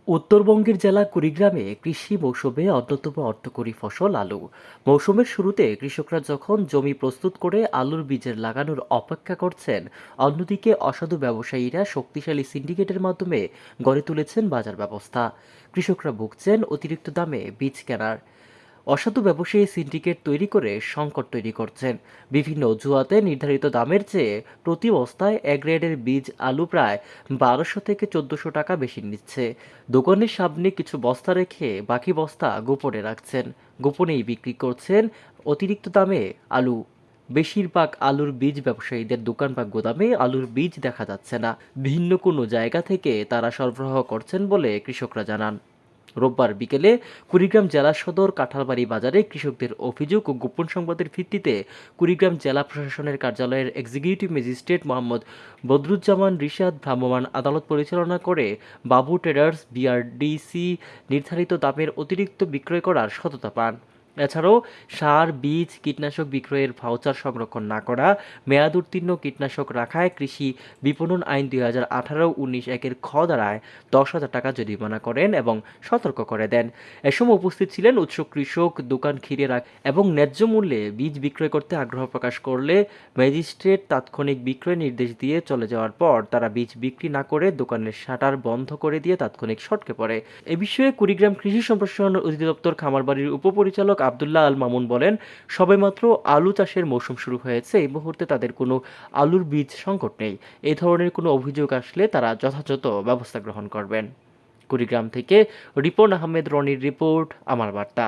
উত্তরবঙ্গের জেলা কুড়িগ্রামে কৃষি মৌসুমে অন্যতম অর্থকরী ফসল আলু। মৌসুমের শুরুতে কৃষকরা যখন জমি প্রস্তুত করে আলুর বীজের লাগানোর অপেক্ষা করছেন, অন্যদিকে অসাধু ব্যবসায়ীরা শক্তিশালী সিন্ডিকেটের মাধ্যমে গড়ে তুলেছেন বাজার ব্যবস্থা। কৃষকরা ভুগছেন অতিরিক্ত দামে বীজ কেনার। অসাধু ব্যবসায়ী সিন্ডিকেট তৈরি করে সংকট তৈরি করছেন। বিভিন্ন অজুহাতে নির্ধারিত দামের চেয়ে প্রতি বস্তায় এক গ্রেডের বীজ আলু প্রায় 1200 থেকে 1400 টাকা বেশি নিচ্ছে। দোকানের সামনে কিছু বস্তা রেখে বাকি বস্তা গোপনে রাখছেন। গোপনেই বিক্রি করছেন অতিরিক্ত দামে আলু। বেশিরভাগ আলুর বীজ ব্যবসায়ীদের দোকান বা গোদামে আলুর বীজ দেখা যাচ্ছে না। ভিন্ন কোনো জায়গা থেকে তারা সরবরাহ করছেন বলে কৃষকরা জানান। রোববার বিকেলে কুড়িগ্রাম জেলা সদর কাঁঠালবাড়ি বাজারে কৃষকদের অভিযোগ ও গোপন সংবাদের ভিত্তিতে কুড়িগ্রাম জেলা প্রশাসনের কার্যালয়ের এক্সিকিউটিভ ম্যাজিস্ট্রেট মোহাম্মদ বদরুজ্জামান রিশাদ ভ্রাম্যমাণ আদালত পরিচালনা করে বাবু ট্রেডার্স বিআরডিসি নির্ধারিত দামের অতিরিক্ত বিক্রয় করার সততা পান। এছাড়াও সার, বীজ, কীটনাশক বিক্রয়ের ভাউচার সংরক্ষণ না করা, মেয়াদ উত্তীর্ণ কীটনাশক রাখায় কৃষি বিপণন আইন 2018-19 একের খ ধারায় 10,000 টাকা জরিমানা করেন এবং সতর্ক করে দেন। এ সময় উপস্থিত ছিলেন উৎস কৃষক, দোকান ঘিরে রাখ এবং ন্যায্য মূল্যে বীজ বিক্রয় করতে আগ্রহ প্রকাশ করলে ম্যাজিস্ট্রেট তাৎক্ষণিক বিক্রয় নির্দেশ দিয়ে চলে যাওয়ার পর তারা বীজ বিক্রি না করে দোকানের শাটার বন্ধ করে দিয়ে তাৎক্ষণিক সটকে পড়ে। এ বিষয়ে কুড়িগ্রাম কৃষি সম্প্রসারণ অধিদপ্তর খামারবাড়ির উপপরিচালক আব্দুল্লাহ আল মামুন বলেন, সবেমাত্র আলু চাষের মৌসুম শুরু হয়েছে, এই মুহূর্তে তাদের কোনো আলুর বীজ সংকট নেই। এই ধরনের কোনো অভিযোগ আসলে তারা যথাযথ ব্যবস্থা গ্রহণ করবেন। কুড়িগ্রাম থেকে রিপন আহমেদ রনির রিপোর্ট, আমার বার্তা।